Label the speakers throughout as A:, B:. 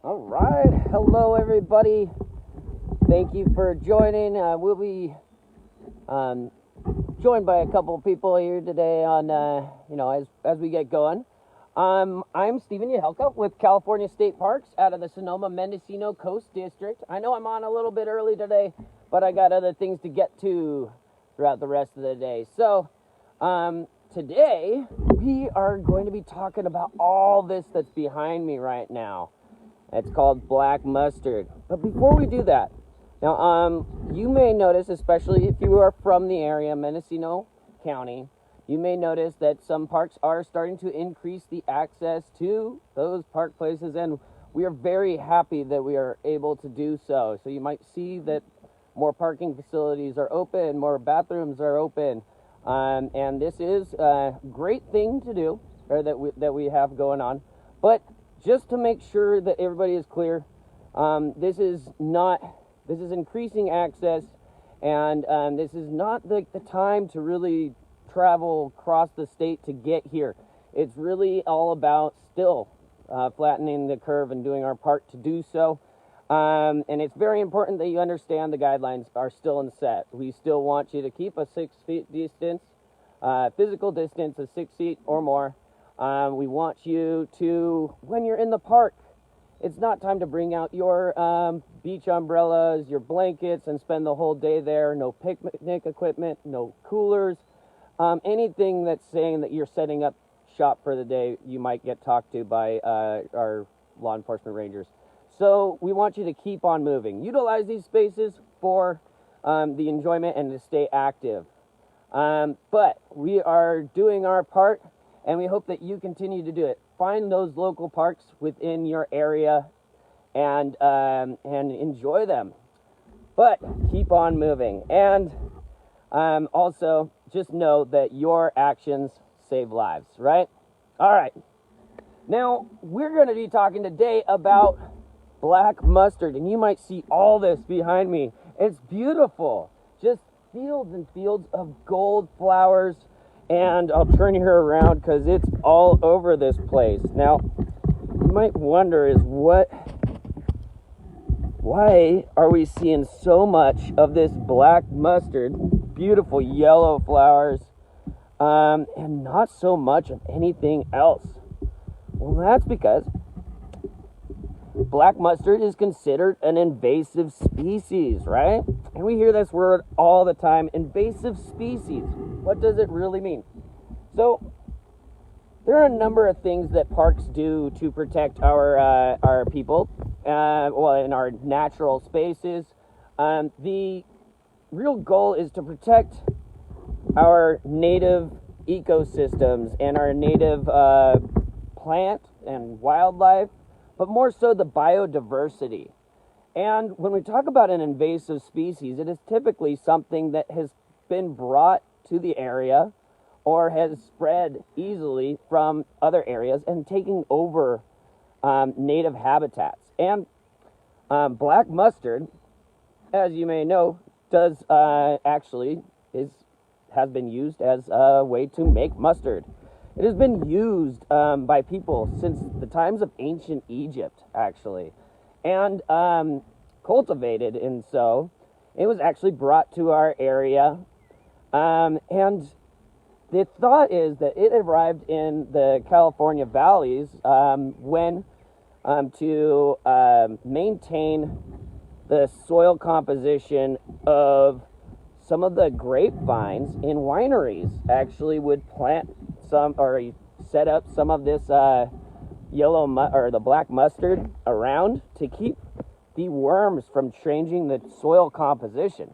A: All right, hello everybody. Thank you for joining. We'll be joined by a couple of people here today on, as we get going. I'm Stephen Yahelka with California State Parks out of the Sonoma-Mendocino Coast District. I know I'm on a little bit early today, but I got other things to get to throughout the rest of the day. So, today we are going to be talking about all this that's behind me right now. It's called black mustard. But before we do that, now, you may notice, especially if you are from the area, Mendocino County, you may notice that some parks are starting to increase the access to those park places, and we are very happy that we are able to do so. So you might see that more parking facilities are open, more bathrooms are open, and this is a great thing to do, or that we have going on. But just to make sure that everybody is clear, this is increasing access, and this is not the time to really travel across the state to get here. It's really all about still flattening the curve and doing our part to do so. And it's very important that you understand the guidelines are still in set. We still want you to keep a 6 feet distance, physical distance of 6 feet or more. We want you to, when you're in the park, it's not time to bring out your beach umbrellas, your blankets, and spend the whole day there. No picnic equipment, no coolers, anything that's saying that you're setting up shop for the day. You might get talked to by our law enforcement rangers. So we want you to keep on moving. Utilize these spaces for the enjoyment and to stay active. But we are doing our part, and we hope that you continue to do it. Find those local parks within your area and enjoy them. But keep on moving. And also, just know that your actions save lives, right? All right. Now, we're going to be talking today about black mustard. And you might see all this behind me. It's beautiful. Just fields and fields of gold flowers. And I'll turn you around because it's all over this place. Now, you might wonder why are we seeing so much of this black mustard, beautiful yellow flowers, and not so much of anything else? Well, that's because black mustard is considered an invasive species, right? And we hear this word all the time, invasive species. What does it really mean? So, there are a number of things that parks do to protect our people, in our natural spaces. The real goal is to protect our native ecosystems and our native plant and wildlife, but more so the biodiversity. And when we talk about an invasive species, it is typically something that has been brought to the area or has spread easily from other areas and taking over native habitats. And black mustard, as you may know, has been used as a way to make mustard. It has been used by people since the times of ancient Egypt, actually, and cultivated. And so it was actually brought to our area, and the thought is that it arrived in the California valleys when to maintain the soil composition of some of the grapevines in wineries. Actually would plant some or set up some of this the black mustard around to keep the worms from changing the soil composition,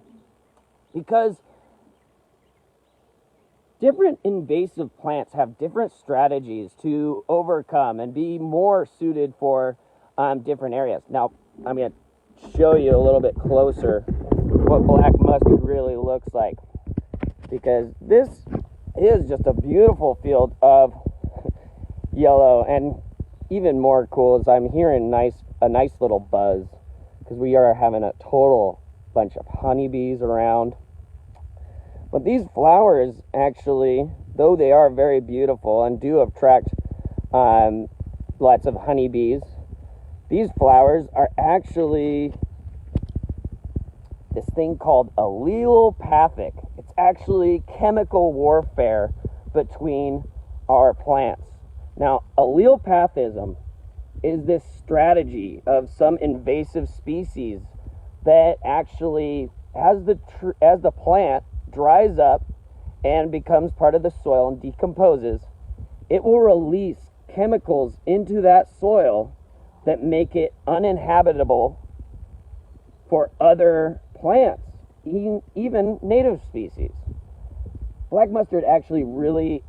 A: because different invasive plants have different strategies to overcome and be more suited for different areas. Now, I'm going to show you a little bit closer what black mustard really looks like, because this is just a beautiful field of yellow. And even more cool is I'm hearing a nice little buzz, because we are having a total bunch of honeybees around. But these flowers, actually, though they are very beautiful and do attract lots of honeybees, These flowers are actually this thing called allelopathic. It's actually chemical warfare between our plants. Now, allelopathism is this strategy of some invasive species that actually, as the plant dries up and becomes part of the soil and decomposes, it will release chemicals into that soil that make it uninhabitable for other plants, even native species. Black mustard actually really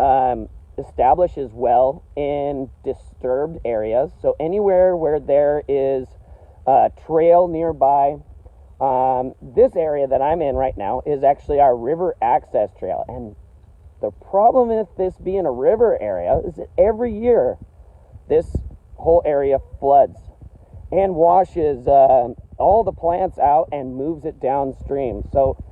A: establishes well in disturbed areas. So anywhere where there is a trail nearby, this area that I'm in right now is actually our river access trail. And the problem with this being a river area is that every year this whole area floods and washes all the plants out and moves it downstream. So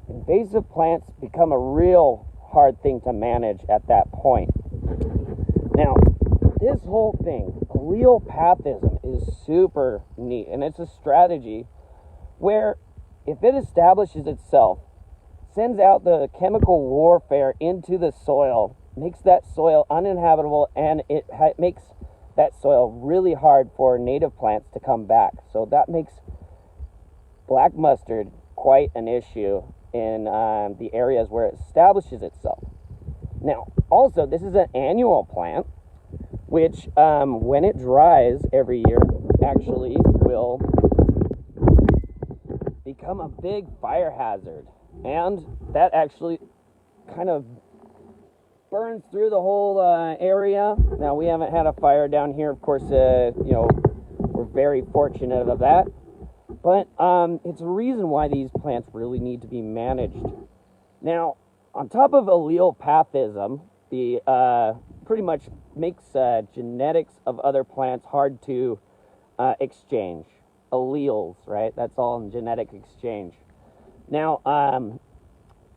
A: invasive plants become a real hard thing to manage at that point. Now, this whole thing, allelopathism, is super neat, and it's a strategy where if it establishes itself, sends out the chemical warfare into the soil, makes that soil uninhabitable, and it makes that soil really hard for native plants to come back. So that makes black mustard quite an issue in the areas where it establishes itself. Now, also, this is an annual plant, which when it dries every year, actually will become a big fire hazard. And that actually kind of burns through the whole area. Now, we haven't had a fire down here, of course, we're very fortunate of that. But it's a reason why these plants really need to be managed. Now, on top of allelopathism, the pretty much makes genetics of other plants hard to exchange. Alleles, right? That's all in genetic exchange. Now,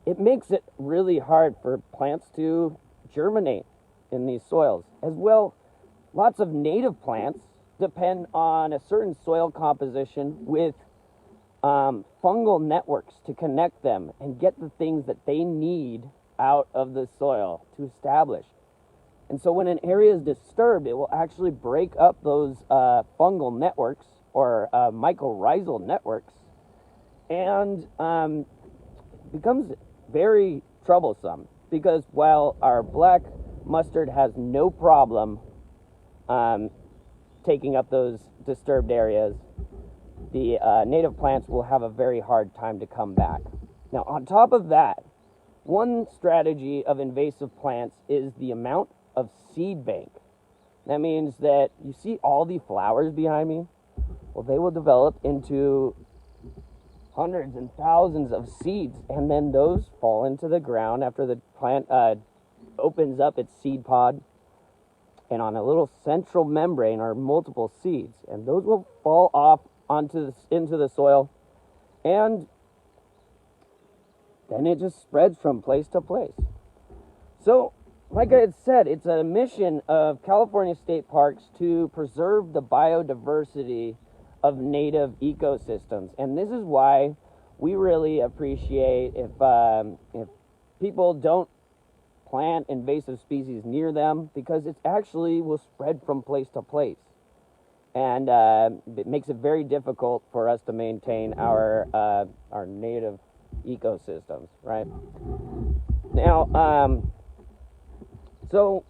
A: it makes it really hard for plants to germinate in these soils. As well, lots of native plants depend on a certain soil composition with fungal networks to connect them and get the things that they need out of the soil to establish. And so when an area is disturbed, it will actually break up those fungal networks or mycorrhizal networks, and becomes very troublesome, because while our black mustard has no problem taking up those disturbed areas, the native plants will have a very hard time to come back. Now, on top of that, one strategy of invasive plants is the amount of seed bank. That means that you see all the flowers behind me? Well, they will develop into hundreds and thousands of seeds, and then those fall into the ground after the plant opens up its seed pod, and on a little central membrane are multiple seeds, and those will fall off into the soil, and then it just spreads from place to place. So, like I had said, it's a mission of California State Parks to preserve the biodiversity of native ecosystems, and this is why we really appreciate if people don't plant invasive species near them, because it actually will spread from place to place, and it makes it very difficult for us to maintain our native ecosystems, right? Now, so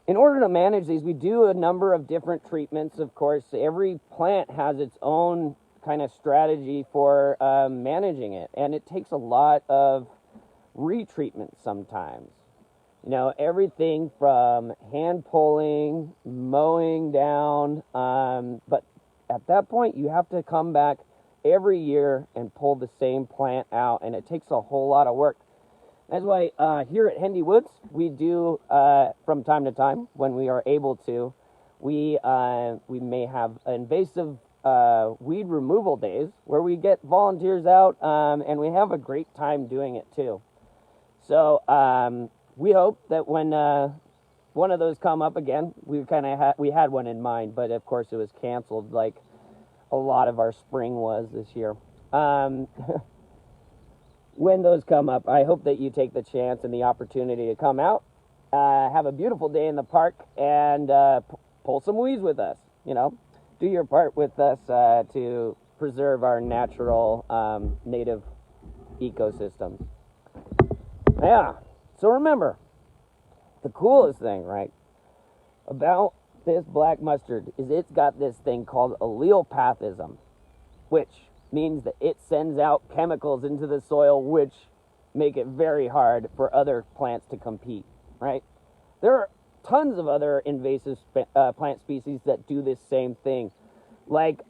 A: in order to manage these, we do a number of different treatments. Of course, every plant has its own kind of strategy for managing it, and it takes a lot of retreatment sometimes. You know, everything from hand pulling, mowing down, but at that point you have to come back every year and pull the same plant out, and it takes a whole lot of work. That's why here at Hendy Woods, we do, from time to time, when we are able to, we may have invasive weed removal days where we get volunteers out, and we have a great time doing it too. So we hope that when one of those come up again, we had one in mind, but of course it was canceled, like a lot of our spring was this year. When those come up, I hope that you take the chance and the opportunity to come out, have a beautiful day in the park, and pull some weeds with us. You know, do your part with us to preserve our natural native ecosystems. Yeah. So remember, the coolest thing, right, about this black mustard is it's got this thing called allelopathism, which means that it sends out chemicals into the soil which make it very hard for other plants to compete, right? There are tons of other invasive plant species that do this same thing, like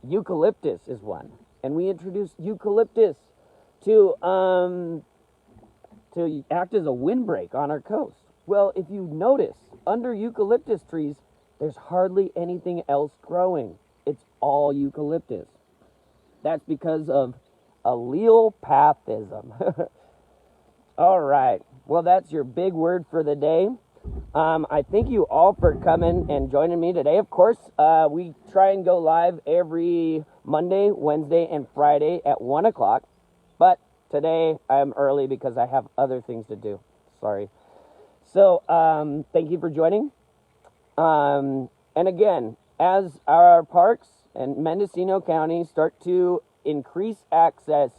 A: eucalyptus is one, and we introduced eucalyptus to act as a windbreak on our coast. Well, if you notice, under eucalyptus trees, there's hardly anything else growing. It's all eucalyptus. That's because of allelopathism. All right. Well, that's your big word for the day. I thank you all for coming and joining me today. Of course, we try and go live every Monday, Wednesday, and Friday at 1 o'clock. But today I'm early because I have other things to do. Sorry. So thank you for joining. And again, as our parks and Mendocino County start to increase access,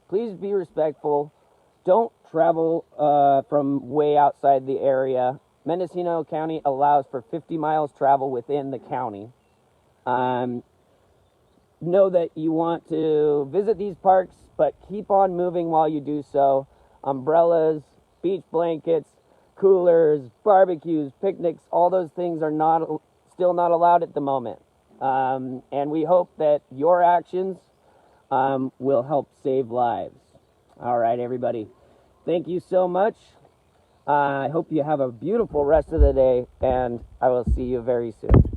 A: please be respectful. Don't travel from way outside the area. Mendocino County allows for 50 miles travel within the county. Know that you want to visit these parks, but keep on moving while you do so. Umbrellas, beach blankets, coolers, barbecues, picnics, all those things are still not allowed at the moment. And we hope that your actions will help save lives. All right, everybody. Thank you so much. I hope you have a beautiful rest of the day, and I will see you very soon.